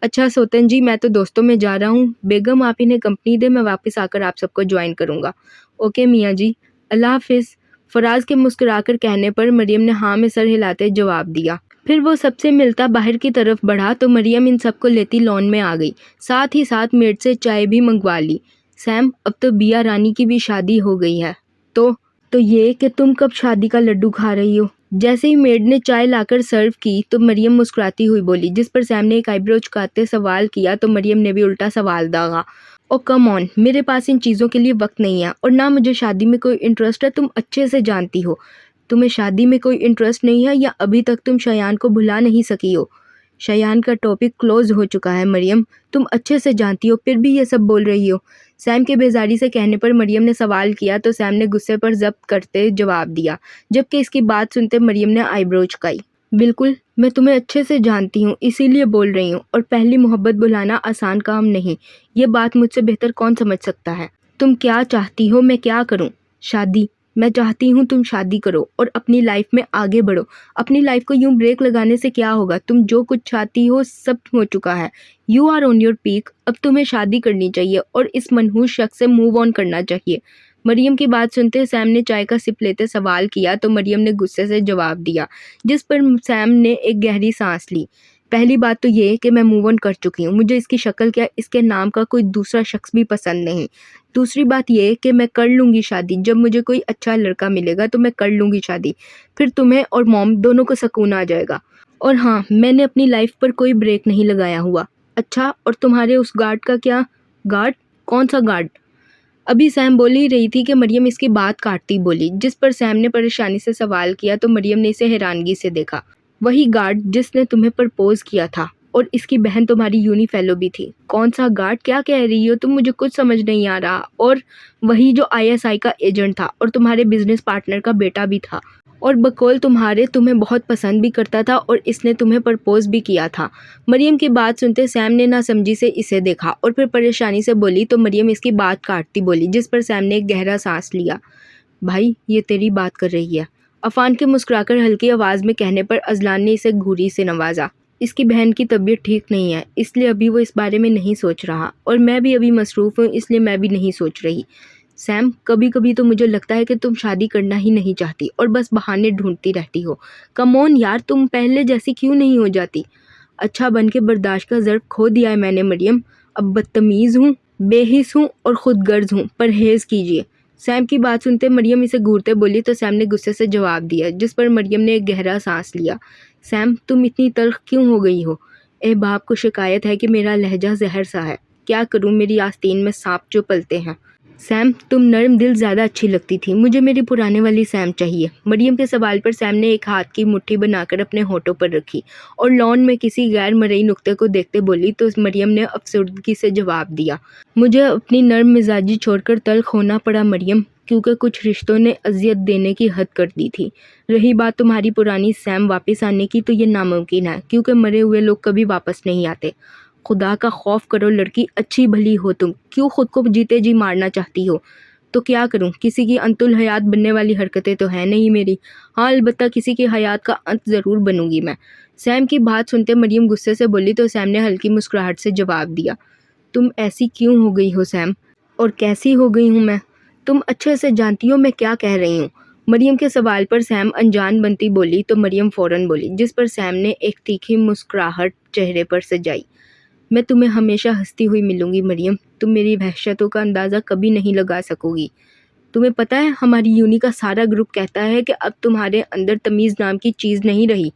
अच्छा सोतन जी, मैं तो दोस्तों में जा रहा हूँ, बेगम आप इन्हें कंपनी दे, मैं वापस आकर आप सबको ज्वाइन करूँगा। ओके मियाँ जी, अल्लाह हाफिज़। फराज के मुस्कुराकर कहने पर मरियम ने हाँ में सर हिलाते जवाब दिया। फिर वो सबसे मिलता बाहर की तरफ बढ़ा तो मरियम इन सबको लेती लॉन में आ गई, साथ ही साथ मेड से चाय भी मंगवा ली। सैम, अब तो बिया रानी की भी शादी हो गई है, तो ये कि तुम कब शादी का लड्डू खा रही हो? जैसे ही मेड ने चाय लाकर सर्व की तो मरियम मुस्कुराती हुई बोली, जिस पर सैम ने एक आईब्रो झुकाते सवाल किया तो मरियम ने भी उल्टा सवाल दागा। ओ कम ऑन, मेरे पास इन चीज़ों के लिए वक्त नहीं है और ना मुझे शादी में कोई इंटरेस्ट है, तुम अच्छे से जानती हो। तुम्हें शादी में कोई इंटरेस्ट नहीं है या अभी तक तुम शयान को भुला नहीं सकी हो? शयान का टॉपिक क्लोज हो चुका है मरियम, तुम अच्छे से जानती हो, फिर भी ये सब बोल रही हो। सैम के बेजारी से कहने पर मरियम ने सवाल किया तो सैम ने गुस्से पर जब्त करते जवाब दिया, जबकि इसकी बात सुनते मरियम ने आईब्रो झुकाई। बिल्कुल, मैं तुम्हें अच्छे से जानती हूँ, इसीलिए बोल रही हूँ, और पहली मोहब्बत भुलाना आसान काम नहीं, ये बात मुझसे बेहतर कौन समझ सकता है। तुम क्या चाहती हो मैं क्या करूँ? शादी। मैं चाहती हूँ तुम शादी करो और अपनी लाइफ में आगे बढ़ो। अपनी लाइफ को यूं ब्रेक लगाने से क्या होगा? तुम जो कुछ चाहती हो सब हो चुका है। You are on your peak. अब तुम्हें शादी करनी चाहिए और इस मनहूस शख्स से मूव ऑन करना चाहिए। मरियम की बात सुनते सैम ने चाय का सिप लेते सवाल किया तो मरियम ने गुस्से से जवाब दिया, जिस पर सैम ने एक गहरी सांस ली। पहली बात तो ये कि मैं मूव ऑन कर चुकी हूँ, मुझे इसकी शक्ल क्या इसके नाम का कोई दूसरा शख्स भी पसंद नहीं। दूसरी बात ये कि मैं कर लूँगी शादी, जब मुझे कोई अच्छा लड़का मिलेगा तो मैं कर लूँगी शादी, फिर तुम्हें और मॉम दोनों को सुकून आ जाएगा। और हाँ, मैंने अपनी लाइफ पर कोई ब्रेक नहीं लगाया हुआ। अच्छा, और तुम्हारे उस गार्ड का क्या? गार्ड? कौन सा गार्ड? अभी सैम बोल ही रही थी कि मरियम इसकी बात काटती बोली, जिस पर सैम ने परेशानी से सवाल किया तो मरियम ने इसे हैरानगी से देखा। वही गार्ड जिसने तुम्हें प्रपोज किया था, और इसकी बहन तुम्हारी यूनी फेलो भी थी। कौन सा गार्ड? क्या कह रही हो तुम? मुझे कुछ समझ नहीं आ रहा। और वही जो आईएसआई का एजेंट था और तुम्हारे बिजनेस पार्टनर का बेटा भी था, और बकौल तुम्हारे तुम्हें बहुत पसंद भी करता था और इसने तुम्हें प्रपोज भी किया था। मरियम की बात सुनते सैम ने नासमझी से इसे देखा और फिर परेशानी से बोली तो मरियम इसकी बात काटती बोली, जिस पर सैम ने एक गहरा सांस लिया। भाई, ये तेरी बात कर रही है। अफान के मुस्कुराकर हल्की आवाज़ में कहने पर अजलान ने इसे घूरी से नवाजा। इसकी बहन की तबीयत ठीक नहीं है, इसलिए अभी वो इस बारे में नहीं सोच रहा, और मैं भी अभी मसरूफ़ हूँ, इसलिए मैं भी नहीं सोच रही। सैम, कभी कभी तो मुझे लगता है कि तुम शादी करना ही नहीं चाहती और बस बहाने ढूंढती रहती हो। कम ऑन यार, तुम पहले जैसी क्यों नहीं हो जाती? अच्छा बन के बर्दाश्त का ज़र्फ खो दिया है मैंने मरियम। अब बदतमीज़ हूँ, बेहिस हूँ और खुदगर्ज हूँ, परहेज़ कीजिए। सैम की बात सुनते मरियम इसे घूरते बोली तो सैम ने गुस्से से जवाब दिया, जिस पर मरियम ने एक गहरा सांस लिया। सैम, तुम इतनी तल्ख क्यों हो गई हो? ए बाप को शिकायत है कि मेरा लहजा जहर सा है। क्या करूँ, मेरी आस्तीन में सांप जो पलते हैं। सैम, तुम नर्म दिल ज़्यादा अच्छी लगती थी, मुझे मेरी पुराने वाली सैम चाहिए। मरियम के सवाल पर सैम ने एक हाथ की मुट्ठी बनाकर अपने होठों पर रखी और लॉन में किसी गैर मरई नुक्ते को देखते बोली तो मरियम ने अफसरदगी से जवाब दिया। मुझे अपनी नर्म मिजाजी छोड़कर तल्ख होना पड़ा मरियम, क्योंकि कुछ रिश्तों ने अजियत देने की हद कर दी थी। रही बात तुम्हारी पुरानी सैम वापस आने की, तो ये नामुमकिन है, क्योंकि मरे हुए लोग कभी वापस नहीं आते। खुदा का खौफ करो लड़की, अच्छी भली हो तुम, क्यों खुद को जीते जी मारना चाहती हो? तो क्या करूं, किसी की अंतुल हयात बनने वाली हरकतें तो है नहीं मेरी। हाँ, अलबत्ता किसी की हयात का अंत ज़रूर बनूंगी मैं। सैम की बात सुनते मरियम गुस्से से बोली तो सैम ने हल्की मुस्कुराहट से जवाब दिया। तुम ऐसी क्यों हो गई हो सैम? और कैसी हो गई हूँ मैं? तुम अच्छे से जानती हो मैं क्या कह रही हूँ। मरियम के सवाल पर सैम अनजान बनती बोली तो मरियम फ़ौरन बोली, जिस पर सैम ने एक तीखी मुस्कुराहट चेहरे पर सजाई। मैं तुम्हें हमेशा हंसती हुई मिलूंगी मरियम, तुम मेरी वहशतों का अंदाज़ा कभी नहीं लगा सकोगी। तुम्हें पता है, हमारी यूनी का सारा ग्रुप कहता है कि अब तुम्हारे अंदर तमीज़ नाम की चीज़ नहीं रही।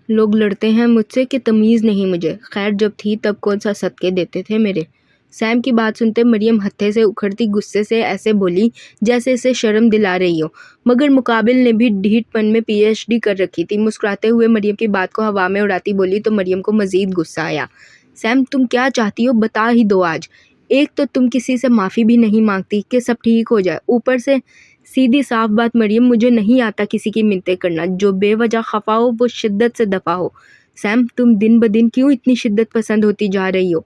लोग लड़ते हैं मुझसे कि तमीज़ नहीं मुझे। खैर, जब थी तब कौन सा सदके देते थे मेरे। सैम की बात सुनते मरियम हत्थे से उखड़ती गुस्से से ऐसे बोली जैसे इसे शर्म दिला रही हो, मगर मुकाबिल ने भी ढीठपन में पीएचडी कर रखी थी। मुस्कुराते हुए मरियम की बात को हवा में उड़ाती बोली तो मरियम को मज़ीद गुस्सा आया। सैम, तुम क्या चाहती हो बता ही दो आज। एक तो तुम किसी से माफ़ी भी नहीं मांगती कि सब ठीक हो जाए, ऊपर से सीधी साफ बात मरियम, मुझे नहीं आता किसी की मिन्नतें करना। जो बेवजह खफा हो वो शिद्दत से दफा हो। सैम, तुम दिन ब दिन क्यों इतनी शिद्दत पसंद होती जा रही हो?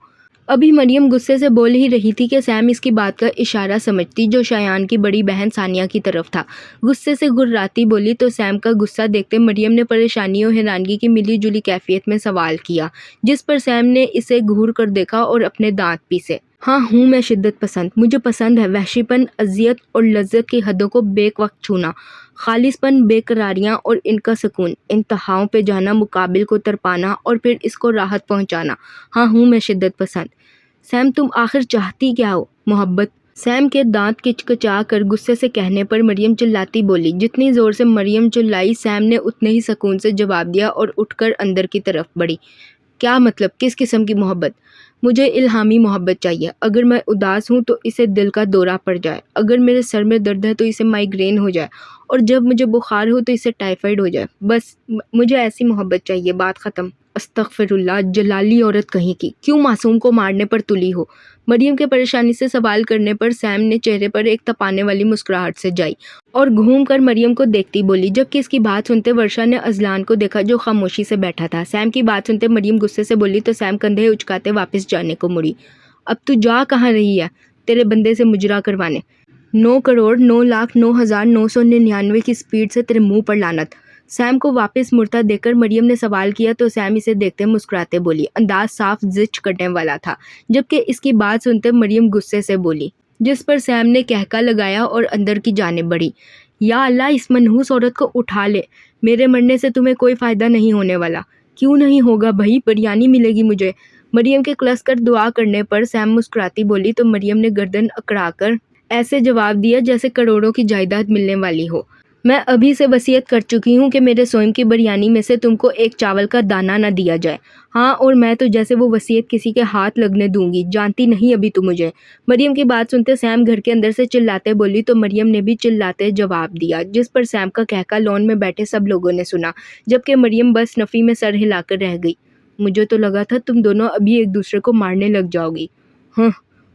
अभी मरियम गुस्से से बोल ही रही थी कि सैम इसकी बात का इशारा समझती, जो शायान की बड़ी बहन सानिया की तरफ था। गुस्से से गुर्राती बोली तो सैम का गुस्सा देखते मरियम ने परेशानी और हैरानगी की मिली जुली कैफियत में सवाल किया, जिस पर सैम ने इसे घूर कर देखा और अपने दांत पीसे। हाँ, हूँ मैं शिद्दत पसंद। मुझे पसंद है वहशीपन, अजियत और लज्जत की हदों को बेक वक्त छूना, खालिसपन, बेकरारियाँ और इनका सुकून, इंतहाओं पे जाना, मुकाबिल को तरपाना और फिर इसको राहत पहुँचाना। हाँ, हूँ मैं शिद्दत पसंद। सैम, तुम आखिर चाहती क्या हो? मोहब्बत। सैम के दांत किचकिचा कर गुस्से से कहने पर मरियम चिल्लाती बोली। जितनी ज़ोर से मरियम चिल्लाई, सैम ने उतने ही सुकून से जवाब दिया और उठकर अंदर की तरफ बढ़ी। क्या मतलब, किस किस्म की मोहब्बत? मुझे इल्हामी मोहब्बत चाहिए। अगर मैं उदास हूँ तो इसे दिल का दौरा पड़ जाए, अगर मेरे सर में दर्द है तो इसे माइग्रेन हो जाए, और जब मुझे बुखार हो तो इसे टाइफाइड हो जाए। बस मुझे ऐसी मोहब्बत चाहिए, बात ख़त्म। अस्तगफिरुल्लाह, जलाली औरत कहीं की, क्यों मासूम को मारने पर तुली हो? मरियम के परेशानी से सवाल करने पर सैम ने चेहरे पर एक तपाने वाली मुस्कुराहट से जाई और घूम कर मरियम को देखती बोली, जबकि इसकी बात सुनते वर्षा ने अजलान को देखा जो खामोशी से बैठा था। सैम की बात सुनते मरियम गुस्से से बोली तो सैम कंधे उचकाते वापस जाने को मुड़ी। अब तू जा कहाँ रही है? तेरे बंदे से मुजरा करवाने। 9 करोड़ 9 लाख 9,999 की स्पीड से तेरे मुंह पर लानत। सैम को वापस मुड़ता देखकर मरियम ने सवाल किया तो सैम इसे देखते मुस्कुराते बोली, अंदाज साफ जिच करने वाला था। जबकि इसकी बात सुनते मरियम गुस्से से बोली, जिस पर सैम ने कहका लगाया और अंदर की जानिब बढ़ी। या अल्लाह, इस मनहूस औरत को उठा ले, मेरे मरने से तुम्हें कोई फ़ायदा नहीं होने वाला। क्यों नहीं होगा भाई, बिरयानी मिलेगी मुझे। मरियम के क्लस कर दुआ करने पर सैम मुस्कुराती बोली तो मरियम ने गर्दन अकड़ाकर ऐसे जवाब दिया जैसे करोड़ों की जायदाद मिलने वाली हो। मैं अभी से वसीयत कर चुकी हूँ कि मेरे स्वयं की बिरयानी में से तुमको एक चावल का दाना न दिया जाए। हाँ, और मैं तो जैसे वो वसीयत किसी के हाथ लगने दूंगी, जानती नहीं अभी तू मुझे। मरियम की बात सुनते सैम घर के अंदर से चिल्लाते बोली तो मरियम ने भी चिल्लाते जवाब दिया, जिस पर सैम का कहका लॉन में बैठे सब लोगों ने सुना, जबकि मरियम बस नफ़ी में सर हिलाकर रह गई। मुझे तो लगा था तुम दोनों अभी एक दूसरे को मारने लग जाओगी। हाँ,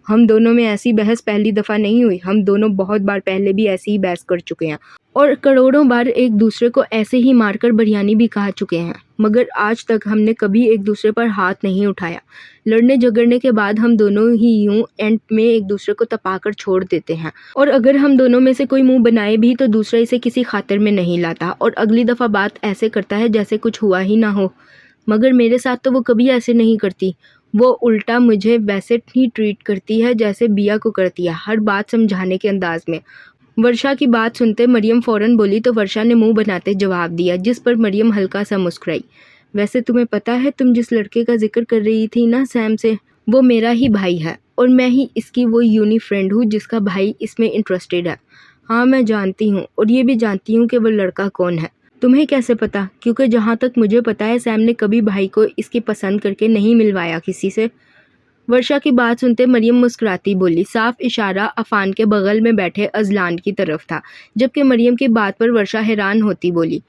हम दोनों में ऐसी बहस पहली दफ़ा नहीं हुई, हम दोनों बहुत बार पहले भी ऐसी ही बहस कर चुके हैं और करोड़ों बार एक दूसरे को ऐसे ही मारकर बिरयानी भी खा चुके हैं, मगर आज तक हमने कभी एक दूसरे पर हाथ नहीं उठाया। लड़ने झगड़ने के बाद हम दोनों ही यूं एंड में एक दूसरे को तपाकर छोड़ देते हैं, और अगर हम दोनों में से कोई मुंह बनाए भी तो दूसरा इसे किसी खातिर में नहीं लाता और अगली दफ़ा बात ऐसे करता है जैसे कुछ हुआ ही ना हो। मगर मेरे साथ तो वो कभी ऐसे नहीं करती, वो उल्टा मुझे वैसे ही ट्रीट करती है जैसे बिया को करती है, हर बात समझाने के अंदाज में। वर्षा की बात सुनते मरियम फ़ौरन बोली तो वर्षा ने मुंह बनाते जवाब दिया, जिस पर मरियम हल्का सा मुस्कुराई। वैसे तुम्हें पता है तुम जिस लड़के का जिक्र कर रही थी ना सैम से, वो मेरा ही भाई है और मैं ही इसकी वो यूनी फ्रेंड हूँ जिसका भाई इसमें इंटरेस्टेड है। हाँ, मैं जानती हूँ और ये भी जानती हूँ कि वो लड़का कौन है। तुम्हें कैसे पता? क्योंकि जहाँ तक मुझे पता है सैम ने कभी भाई को इसकी पसंद करके नहीं मिलवाया किसी से। वर्षा की बात सुनते मरियम मुस्कुराती बोली, साफ इशारा अफान के बगल में बैठे अजलान की तरफ था, जबकि मरियम की बात पर वर्षा हैरान होती बोली,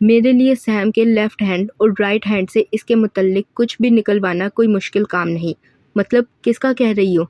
मेरे लिए सैम के लेफ्ट हैंड और राइट हैंड से इसके मुतल्लिक कुछ भी निकलवाना कोई मुश्किल काम नहीं। मतलब किसका कह रही हो?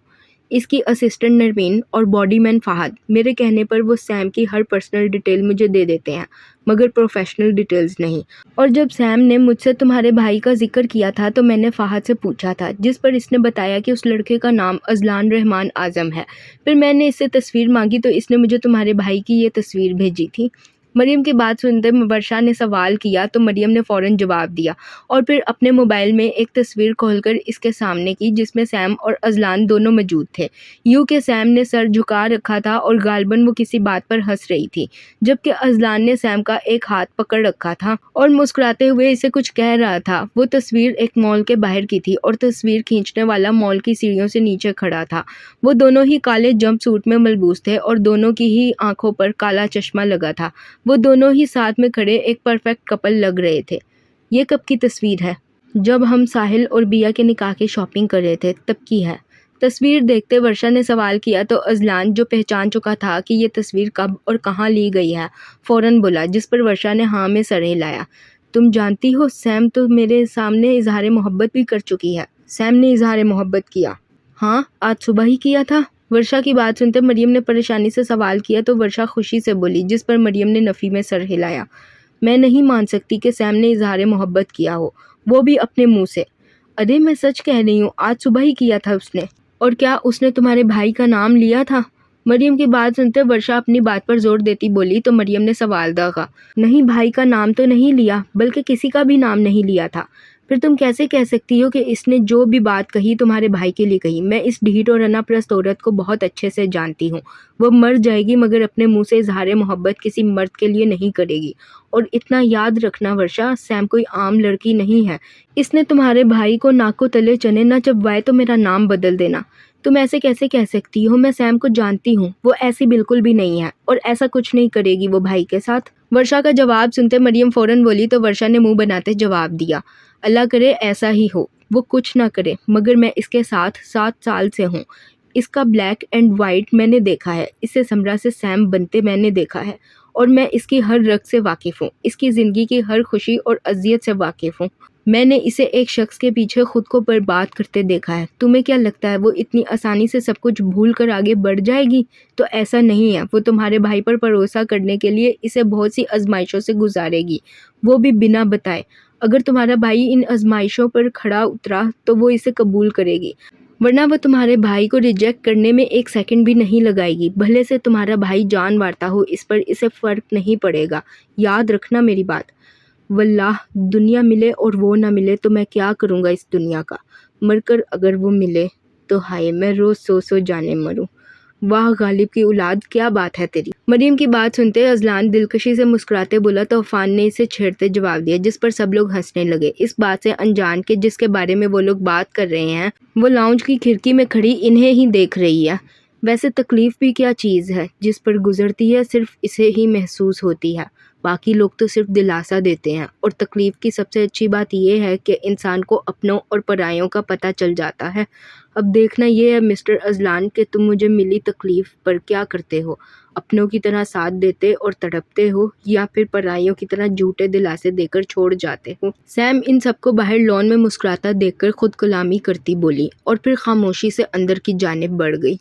इसकी असिस्टेंट नरमीन और बॉडीमैन फ़हाद, मेरे कहने पर वो सैम की हर पर्सनल डिटेल मुझे दे देते हैं, मगर प्रोफेशनल डिटेल्स नहीं। और जब सैम ने मुझसे तुम्हारे भाई का जिक्र किया था तो मैंने फ़हाद से पूछा था, जिस पर इसने बताया कि उस लड़के का नाम अजलान रहमान आज़म है। फिर मैंने इससे तस्वीर मांगी तो इसने मुझे तुम्हारे भाई की ये तस्वीर भेजी थी। मरियम की बात सुनते वर्षा ने सवाल किया तो मरियम ने फ़ौरन जवाब दिया और फिर अपने मोबाइल में एक तस्वीर खोलकर इसके सामने की, जिसमें सैम और अजलान दोनों मौजूद थे। यूं के सैम ने सर झुका रखा था और गालबन वो किसी बात पर हंस रही थी, जबकि अजलान ने सैम का एक हाथ पकड़ रखा था और मुस्कुराते हुए इसे कुछ कह रहा था। वो तस्वीर एक मॉल के बाहर की थी और तस्वीर खींचने वाला मॉल की सीढ़ियों से नीचे खड़ा था। वो दोनों ही काले जंप सूट में मलबूस थे और दोनों की ही आंखों पर काला चश्मा लगा था। वो दोनों ही साथ में खड़े एक परफेक्ट कपल लग रहे थे। ये कब की तस्वीर है? जब हम साहिल और बिया के निकाह की शॉपिंग कर रहे थे तब की है। तस्वीर देखते वर्षा ने सवाल किया तो अजलान, जो पहचान चुका था कि ये तस्वीर कब और कहाँ ली गई है, फ़ौरन बोला, जिस पर वर्षा ने हाँ में सर हिलाया। तुम जानती हो सैम तो मेरे सामने इजहार मोहब्बत भी कर चुकी है। सैम ने इजहार मोहब्बत किया? हाँ, आज सुबह ही किया था। वर्षा की बात सुनते मरियम ने परेशानी से सवाल किया तो वर्षा खुशी से बोली, जिस पर मरियम ने नफ़ी में सर हिलाया। मैं नहीं मान सकती कि सैम ने इजहार मोहब्बत किया हो, वो भी अपने मुंह से। अरे मैं सच कह रही हूँ, आज सुबह ही किया था उसने। और क्या उसने तुम्हारे भाई का नाम लिया था? मरियम की बात सुनते वर्षा अपनी बात पर जोर देती बोली तो मरियम ने सवाल दागा, नहीं, भाई का नाम तो नहीं लिया, बल्कि किसी का भी नाम नहीं लिया था। फिर तुम कैसे कह सकती हो कि इसने जो भी बात कही तुम्हारे भाई के लिए कही? मैं इस ढीठ और अनाप्रस्त औरत को बहुत अच्छे से जानती हूँ। वो मर जाएगी मगर अपने मुंह से इजहार मोहब्बत किसी मर्द के लिए नहीं करेगी। और इतना याद रखना वर्षा, सैम कोई आम लड़की नहीं है। इसने तुम्हारे भाई को नाकों तले चने न चबवाए तो मेरा नाम बदल देना। तुम ऐसे कैसे कह सकती हो? मैं सैम को जानती हूँ, वो ऐसी बिल्कुल भी नहीं है और ऐसा कुछ नहीं करेगी वो भाई के साथ। वर्षा का जवाब सुनते मरियम फ़ौरन बोली तो वर्षा ने मुंह बनाते जवाब दिया, अल्लाह करे ऐसा ही हो, वो कुछ ना करे, मगर मैं इसके साथ 7 साल से हूँ। इसका ब्लैक एंड वाइट मैंने देखा है, इसे समरा से सैम बनते मैंने देखा है और मैं इसकी हर रग से वाकिफ़ हूँ, इसकी ज़िंदगी की हर खुशी और अजियत से वाकिफ़ हूँ। मैंने इसे एक शख्स के पीछे खुद को बर्बाद करते देखा है। तुम्हें क्या लगता है वो इतनी आसानी से सब कुछ भूल कर आगे बढ़ जाएगी? तो ऐसा नहीं है। वो तुम्हारे भाई पर भरोसा करने के लिए इसे बहुत सी आजमाइशों से गुजारेगी, वो भी बिना बताए। अगर तुम्हारा भाई इन आजमाइशों पर खड़ा उतरा तो वो इसे कबूल करेगी, वरना वो तुम्हारे भाई को रिजेक्ट करने में एक सेकंड भी नहीं लगाएगी। भले से तुम्हारा भाई जान वारता हो, इस पर इसे फ़र्क नहीं पड़ेगा। याद रखना मेरी बात। वल्लाह, दुनिया मिले और वो ना मिले तो मैं क्या करूँगा इस दुनिया का। मरकर अगर वो मिले तो हाय, मैं रोज़ सो सो जाने मरूँ। वाह गालिब की औलाद, क्या बात है तेरी। मरियम की बात सुनते अजलान दिलकशी से मुस्कुराते बोला तो अफान ने इसे छेड़ते जवाब दिया, जिस पर सब लोग हंसने लगे। इस बात से अनजान के जिसके बारे में वो लोग बात कर रहे हैं वो लाउंज की खिड़की में खड़ी इन्हें ही देख रही है। वैसे तकलीफ़ भी क्या चीज़ है, जिस पर गुजरती है सिर्फ इसे ही महसूस होती है। बाकी लोग तो सिर्फ दिलासा देते हैं। और तकलीफ़ की सबसे अच्छी बात ये है कि इंसान को अपनों और परायों का पता चल जाता है। अब देखना ये है मिस्टर अज़लान कि तुम मुझे मिली तकलीफ़ पर क्या करते हो, अपनों की तरह साथ देते और तड़पते हो या फिर पराइयों की तरह झूठे दिलासे देकर छोड़ जाते हो। सैम इन सबको बाहर लॉन में मुस्कुराता देखकर खुद कलामी करती बोली और फिर खामोशी से अंदर की जानिब बढ़ गई।